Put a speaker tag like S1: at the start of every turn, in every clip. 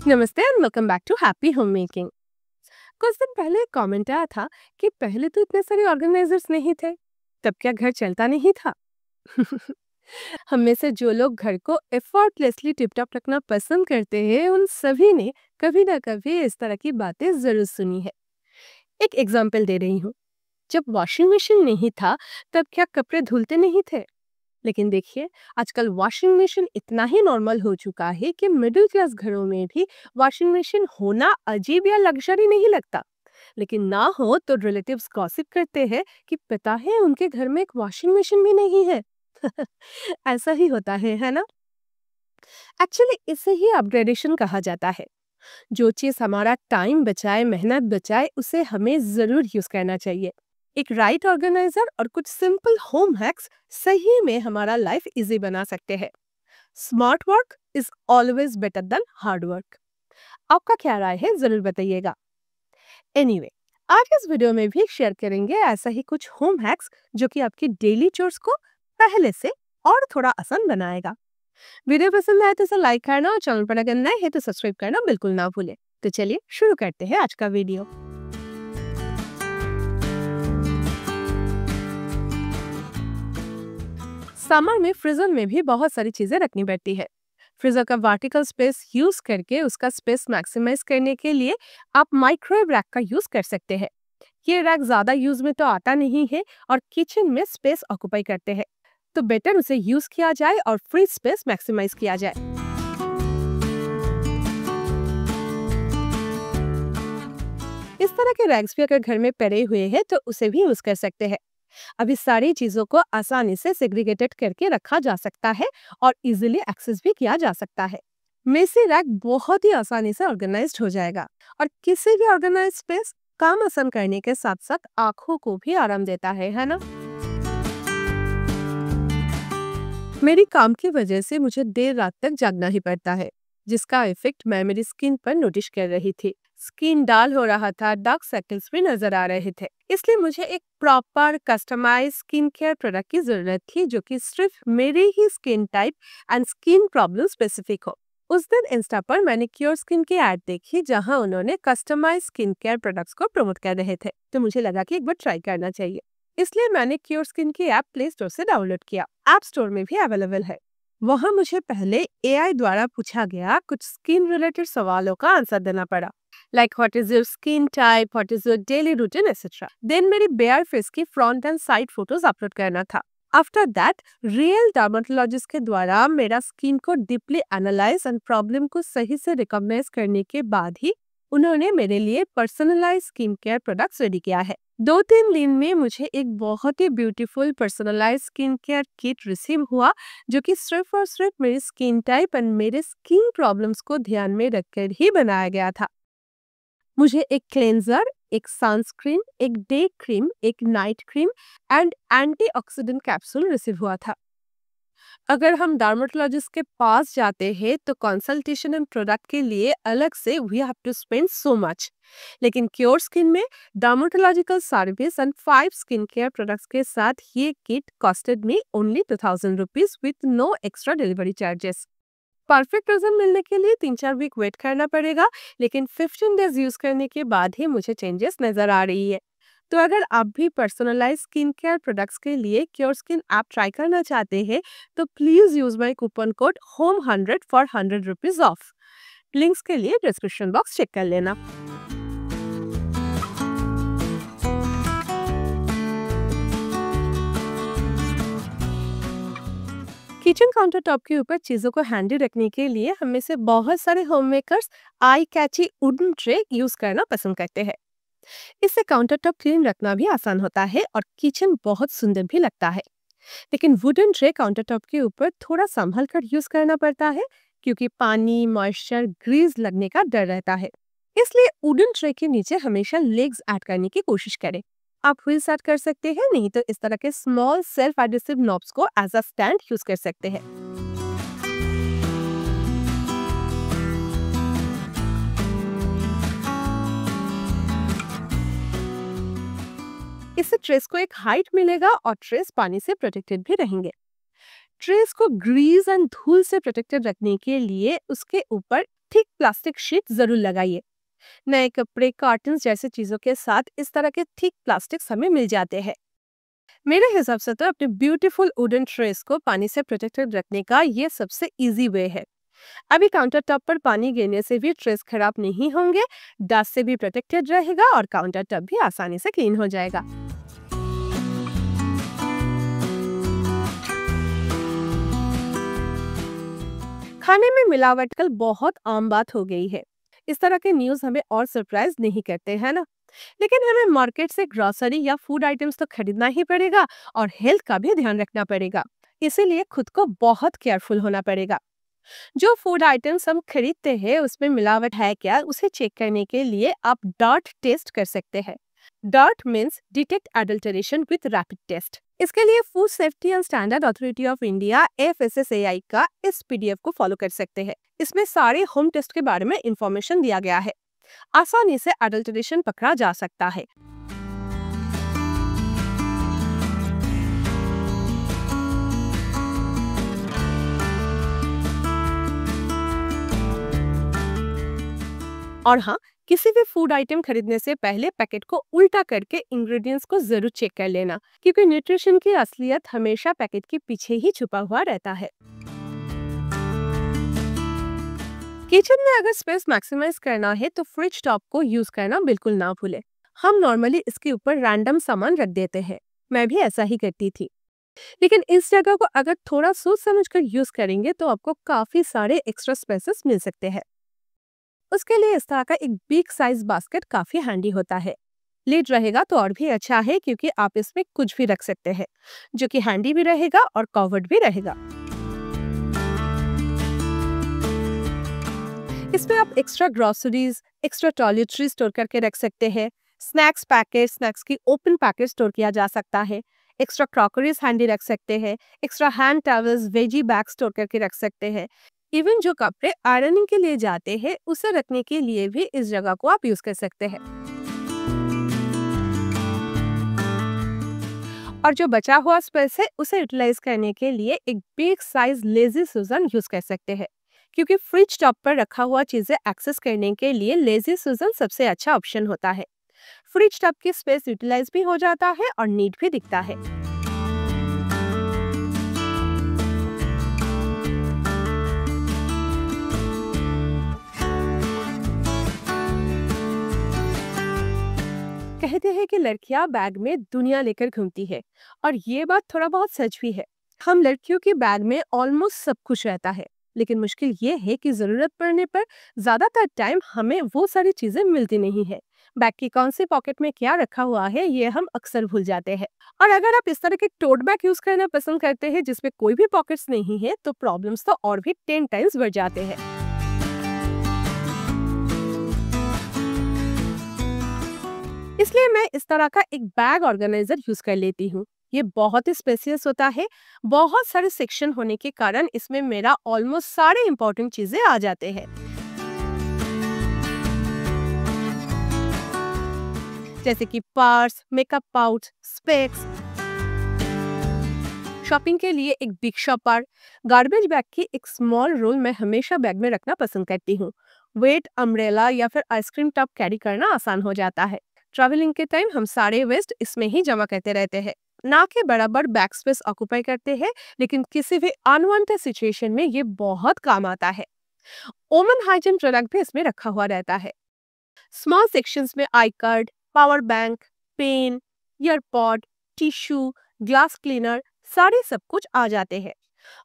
S1: नमस्ते and welcome back to happy home making. कुछ दिन पहले एक कमेंट आया था कि पहले तो इतने सारे ऑर्गेनाइजर्स नहीं थे, तब क्या घर चलता नहीं था। हम में से जो लोग घर को एफर्टलेसली टिप टॉप रखना पसंद करते हैं, उन सभी ने कभी ना कभी इस तरह की बातें जरूर सुनी है। एक एग्जांपल दे रही हूँ। जब वॉशिंग मशीन नहीं था, तब क्या कपड़े धुलते नहीं थे? लेकिन देखिए, आजकल वॉशिंग मशीन इतना ही नॉर्मल हो चुका है कि मिडिल क्लास घरों में भी वॉशिंग मशीन होना अजीब या लग्जरी नहीं लगता। लेकिन ना हो तो रिलेटिव्स गॉसिप करते हैं कि पता है उनके घर में एक वॉशिंग मशीन भी नहीं है। ऐसा ही होता है ना? एक्चुअली इसे ही अपग्रेडेशन कहा जाता है। जो चीज हमारा टाइम बचाए, मेहनत बचाए, उसे हमें जरूर यूज करना चाहिए। एक राइट ऑर्गेनाइजर और कुछ सिंपल होम हैक्स सही में हमारा लाइफ इजी बना सकते हैं। Smart work is always better than hard work. आपका क्या राय है, जरूर बताइएगा। एनीवे, आज इस वीडियो में भी शेयर करेंगे ऐसा ही कुछ होम हैक्स जो कि आपकी डेली चोर्स को पहले से और थोड़ा आसान बनाएगा। वीडियो पसंद आए तो इसे लाइक करना और चैनल पर अगर नए हैं तो सब्सक्राइब करना बिल्कुल ना भूलें। तो चलिए शुरू करते हैं आज का वीडियो। समर में फ्रीजर में भी बहुत सारी चीजें रखनी पड़ती है। फ्रीजर का वर्टिकल स्पेस यूज करके उसका स्पेस मैक्सिमाइज करने के लिए आप माइक्रोवेव रैक का यूज कर सकते हैं। ये रैक ज्यादा यूज में तो आता नहीं है और किचन में स्पेस ऑक्युपाई करते हैं, तो बेटर उसे यूज किया जाए और फ्री स्पेस मैक्सिमाइज किया जाए। इस तरह के रैक्स भी अगर घर में पड़े हुए हैं तो उसे भी यूज कर सकते हैं। अब इस सारी चीजों को आसानी से सेग्रीगेटेड करके रखा जा सकता है और इजीली एक्सेस भी किया जा सकता है। मेसी रैक बहुत ही आसानी से ऑर्गेनाइज्ड हो जाएगा और किसी भी ऑर्गेनाइज स्पेस काम आसान करने के साथ साथ आंखों को भी आराम देता है ना? मेरी काम की वजह से मुझे देर रात तक जागना ही पड़ता है, जिसका इफेक्ट मैं मेरी स्किन पर नोटिस कर रही थी। स्किन डाल हो रहा था, डार्क सर्कल्स भी नजर आ रहे थे। इसलिए मुझे एक proper customize skin care product की जरूरत थी जो कि सिर्फ मेरे ही skin type and skin problem specific हो। उस दिन इंस्टा पर मैंने क्योर स्किन की ऐड देखी जहां उन्होंने कस्टमाइज स्किन केयर प्रोडक्ट्स को प्रमोट कर रहे थे, तो मुझे लगा कि एक बार ट्राई करना चाहिए। इसलिए मैंने क्योर स्किन की ऐप प्ले स्टोर से डाउनलोड किया। ऐप स्टोर में भी अवेलेबल है। वहां मुझे पहले एआई द्वारा पूछा गया कुछ स्किन रिलेटेड सवालों का आंसर देना पड़ा, like what is your skin type, what is your daily routine etcetera. Then मेरी बेयर फेस की front and side photos upload करना था। आफ्टर दैट रियल डर्मेटोलॉजिस्ट के द्वारा मेरा स्किन को डीपली एनालाइज एंड प्रॉब्लम को सही से रिकॉग्नाइज करने के बाद ही उन्होंने मेरे लिए personalize skin care products ready किया है। 2-3 दिन में मुझे एक बहुत ही beautiful personalize skin care kit receive हुआ, जो कि सिर्फ और सिर्फ मेरी स्किन टाइप एंड मेरे स्किन प्रॉब्लम्स को ध्यान में रखकर ही बनाया गया था। मुझे एक क्लेंजर, एक सनस्क्रीन, एक डे क्रीम, एक night cream and antioxidant capsule receive हुआ था। अगर हम डर्मेटोलॉजिस्ट के पास जाते हैं तो कंसल्टेशन एंड प्रोडक्ट के लिए अलग से we have to spend so much. लेकिन क्योर स्किन में dermatological service and 5 skin care products के साथ ये kit costed me only 2000 rupees with no extra delivery charges. Perfect result मिलने के लिए 3-4 वीक वेट करना पड़ेगा, लेकिन 15 डेज यूज करने के बाद ही मुझे चेंजेस नजर आ रही है। तो अगर आप भी पर्सनलाइज स्किन केयर प्रोडक्ट्स के लिए क्योर स्किन ऐप ट्राई करना चाहते हैं तो please use my coupon code HOME100 for 100 rupees of. Links के लिए डिस्क्रिप्शन बॉक्स चेक कर लेना। किचन काउंटर टॉप के ऊपर चीजों को हैंडी रखने के लिए हम में से बहुत सारे होम मेकर्स आई कैची वुडन ट्रे यूज करना पसंद करते हैं। इससे काउंटर टॉप क्लीन रखना भी आसान होता है और किचन बहुत सुंदर भी लगता है। लेकिन वुडन ट्रे काउंटर टॉप के ऊपर थोड़ा संभल कर यूज करना पड़ता है, क्योंकि पानी, मॉइस्चर, ग्रीस लगने का डर रहता है। इसलिए वुडन ट्रे के नीचे हमेशा लेग्स ऐड करने की कोशिश करें। आप व्हील्स ऐड कर सकते हैं, नहीं तो इस तरह के स्मॉल सेल्फ एडिसिव नॉब्स को एज अ स्टैंड यूज कर सकते हैं। इससे ट्रेस को एक हाइट मिलेगा और ट्रेस पानी से प्रोटेक्टेड भी रहेंगे। ट्रेस को ग्रीस एंड धूल से प्रोटेक्टेड रखने के लिए उसके ऊपर थिक प्लास्टिक शीट जरूर लगाइए। नए कपड़े, कार्टन जैसे चीजों के साथ इस तरह के थिक प्लास्टिक हमें मिल जाते हैं। मेरे हिसाब से तो अपने ब्यूटीफुल वुडन ट्रेस को पानी से प्रोटेक्टेड रखने का ये सबसे इजी वे है। अभी काउंटर टॉप पर पानी गिरने से भी ट्रेस खराब नहीं होंगे, डस्ट से भी प्रोटेक्टेड रहेगा और काउंटर टॉप भी आसानी से क्लीन हो जाएगा। खाने में मिलावट कल बहुत आम बात हो गई है। इस तरह के न्यूज हमें और सरप्राइज नहीं करते हैं ना। लेकिन हमें मार्केट से ग्रोसरी या फूड आइटम्स तो खरीदना ही पड़ेगा और हेल्थ का भी ध्यान रखना पड़ेगा। इसीलिए खुद को बहुत केयरफुल होना पड़ेगा। जो फूड आइटम्स हम खरीदते हैं उसमें मिलावट है क्या, उसे चेक करने के लिए आप डॉट टेस्ट कर सकते हैं। Dot means detect adulteration with rapid test. इसके लिए food safety and standard authority of India FSSAI का इस PDF को फॉलो कर सकते हैं। इसमें सारे होम टेस्ट के बारे में इंफॉर्मेशन दिया गया है। आसानी से एडल्टरेशन पकड़ा जा सकता है। और हाँ, किसी भी फूड आइटम खरीदने से पहले पैकेट को उल्टा करके इंग्रेडिएंट्स को जरूर चेक कर लेना, क्योंकि न्यूट्रिशन की असलियत हमेशा पैकेट के पीछे ही छुपा हुआ रहता है। किचन में अगर स्पेस मैक्सिमाइज करना है तो फ्रिज टॉप को यूज करना बिल्कुल ना भूले। हम नॉर्मली इसके ऊपर रैंडम सामान रख देते हैं, मैं भी ऐसा ही करती थी। लेकिन इस जगह को अगर थोड़ा सोच समझ कर यूज करेंगे तो आपको काफी सारे एक्स्ट्रा स्पेसेस मिल सकते हैं। उसके लिए इस तरह का एक बिग साइज बास्केट काफी हैंडी होता है। लिड रहेगा तो और भी अच्छा है, क्योंकि आप इसमें कुछ भी रख सकते हैं, जो कि हैंडी भी रहेगा और कवर्ड भी रहेगा। इसमें आप extra groceries, extra toiletry store करके रख सकते हैं। स्नैक्स पैकेट, स्नैक्स की ओपन पैकेट स्टोर किया जा सकता है। एक्स्ट्रा क्रॉकरीज हैंडी रख सकते हैं। Extra hand towels, veggie bag store करके रख सकते हैं। इवन जो कपड़े आयरनिंग के लिए जाते हैं उसे रखने के लिए भी इस जगह को आप यूज कर सकते हैं। और जो बचा हुआ स्पेस है उसे यूटिलाइज करने के लिए एक बिग साइज लेजी सुजन यूज कर सकते हैं, क्योंकि फ्रिज टॉप पर रखा हुआ चीजें एक्सेस करने के लिए लेजी सुजन सबसे अच्छा ऑप्शन होता है। फ्रिज टॉप की स्पेस यूटिलाइज भी हो जाता है और नीट भी दिखता है। कहते हैं कि लड़कियां बैग में दुनिया लेकर घूमती है, और ये बात थोड़ा बहुत सच भी है। हम लड़कियों के बैग में ऑलमोस्ट सब कुछ रहता है, लेकिन मुश्किल ये है कि जरूरत पड़ने पर ज्यादातर टाइम हमें वो सारी चीजें मिलती नहीं है। बैग की कौन सी पॉकेट में क्या रखा हुआ है ये हम अक्सर भूल जाते हैं। और अगर आप इस तरह के टोट बैग यूज करना पसंद करते हैं जिसमें कोई भी पॉकेट्स नहीं है, तो प्रॉब्लम्स तो और भी 10 टाइम्स बढ़ जाते हैं। इसलिए मैं इस तरह का एक बैग ऑर्गेनाइजर यूज कर लेती हूँ। ये बहुत ही स्पेसियस होता है। बहुत सारे सेक्शन होने के कारण इसमें मेरा ऑलमोस्ट सारे इंपॉर्टेंट चीजें आ जाते हैं। जैसे कि purse, makeup pouch, specs. Shopping के लिए एक बिग शॉपर, गार्बेज बैग की एक स्मॉल रोल मैं हमेशा बैग में रखना पसंद करती हूँ। वेट, अम्ब्रेला या फिर आइसक्रीम टब कैरी करना आसान हो जाता है। ट्रैवलिंग के टाइम हम सारे वेस्ट इसमें ही जमा करते रहते हैं। ना के बराबर बैक स्पेस ऑक्यूपाई करते हैं, लेकिन किसी भी अनवांटेड सिचुएशन में ये बहुत काम आता है। ओवन हाइजीन प्रोडक्ट भी इसमें रखा हुआ रहता है। स्मॉल सेक्शंस में I card, power bank, pen, earpod, tissue, glass cleaner, सारे सब कुछ आ जाते हैं।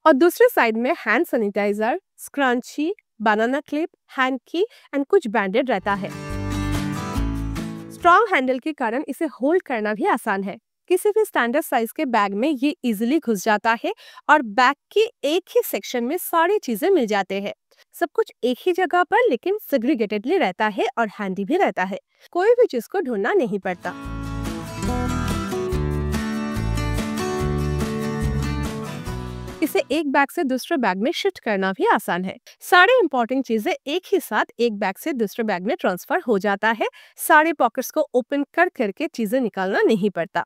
S1: और दूसरे साइड में हैंड सैनिटाइजर, स्क्रंची, बनाना क्लिप, हैंड की एंड कुछ बैंडेड रहता है। स्ट्रॉन्ग हैंडल के कारण इसे होल्ड करना भी आसान है। किसी भी स्टैंडर्ड साइज के बैग में ये इजीली घुस जाता है और बैग की एक ही सेक्शन में सारी चीजें मिल जाते हैं। सब कुछ एक ही जगह पर लेकिन सेग्रीगेटेडली रहता है और हैंडी भी रहता है। कोई भी चीज को ढूंढना नहीं पड़ता। इसे एक बैग से दूसरे बैग में शिफ्ट करना भी आसान है। सारे इंपॉर्टेंट चीजें एक ही साथ एक बैग से दूसरे बैग में ट्रांसफर हो जाता है। सारे पॉकेट्स को ओपन कर करके चीजें निकालना नहीं पड़ता।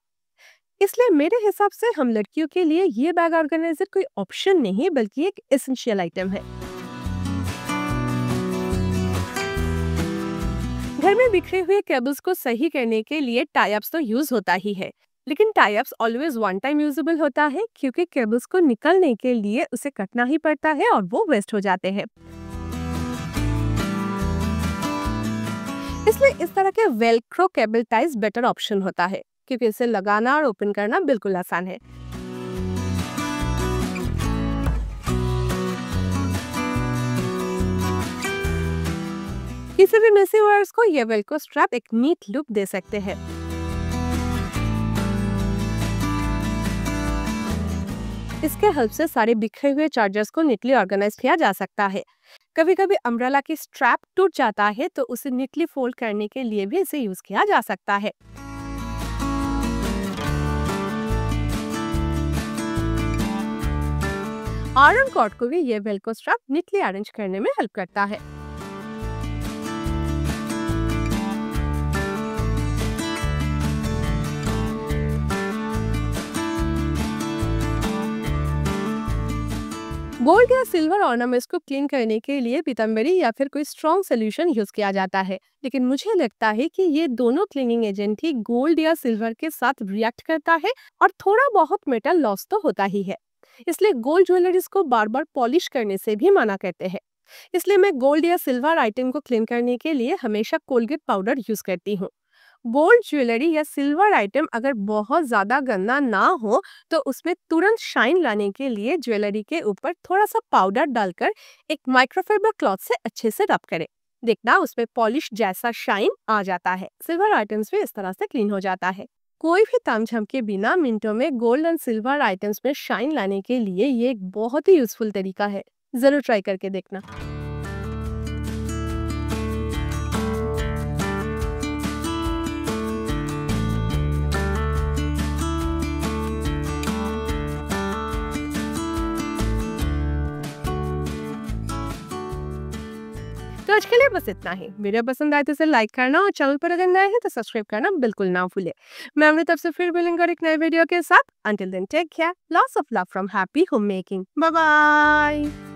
S1: इसलिए मेरे हिसाब से हम लड़कियों के लिए ये बैग ऑर्गेनाइजर कोई ऑप्शन नहीं बल्कि एक एसेंशियल आइटम है। घर में बिखरे हुए केबल्स को सही करने के लिए टाई अप्स तो यूज होता ही है, लेकिन tie ups always one time usable होता है क्योंकि केबल्स को निकलने के लिए उसे कटना ही पड़ता है और वो वेस्ट हो जाते हैं। इसलिए इस तरह के Velcro cable ties better option होता है क्योंकि इसे लगाना और ओपन करना बिल्कुल आसान है। किसी भी मेसी वायर्स को ये वेलक्रो स्ट्रैप एक नीट लुक दे सकते हैं। इसके हेल्प से सारे बिखरे हुए चार्जर्स को नीटली ऑर्गेनाइज किया जा सकता है। कभी कभी अम्ब्रेला की स्ट्रैप टूट जाता है तो उसे नीटली फोल्ड करने के लिए भी इसे यूज किया जा सकता है। आयरन कॉर्ड को भी ये वेलक्रो स्ट्रैप नीटली अरेंज करने में हेल्प करता है। गोल्ड या सिल्वर ऑर्नामेंट्स को क्लीन करने के लिए पीतांबरी या फिर कोई स्ट्रॉन्ग सोल्यूशन यूज किया जाता है, लेकिन मुझे लगता है कि ये दोनों क्लीनिंग एजेंट ही गोल्ड या सिल्वर के साथ रिएक्ट करता है और थोड़ा बहुत मेटल लॉस तो होता ही है। इसलिए गोल्ड ज्वेलरीज को बार बार पॉलिश करने से भी मना करते हैं। इसलिए मैं गोल्ड या सिल्वर आइटम को क्लीन करने के लिए हमेशा कोलगेट पाउडर यूज करती हूँ। गोल्ड ज्वेलरी या सिल्वर आइटम अगर बहुत ज्यादा गंदा ना हो तो उसमें तुरंत शाइन लाने के लिए ज्वेलरी के ऊपर थोड़ा सा पाउडर डालकर एक माइक्रोफाइबर क्लॉथ से अच्छे से रब करें। देखना उसमें पॉलिश जैसा शाइन आ जाता है। सिल्वर आइटम्स भी इस तरह से क्लीन हो जाता है। कोई भी तामझाम के बिना मिनटों में गोल्ड एंड सिल्वर आइटम्स में शाइन लाने के लिए ये एक बहुत ही यूजफुल तरीका है। जरूर ट्राई करके देखना। तो आज के लिए बस इतना ही। वीडियो पसंद आए तो इसे लाइक करना और चैनल पर अगर नए हैं तो सब्सक्राइब करना बिल्कुल ना भूले। मैं अमृता से फिर मिलूंगा एक नए वीडियो के साथ। Until then take care, lots of love from happy home making. Bye bye.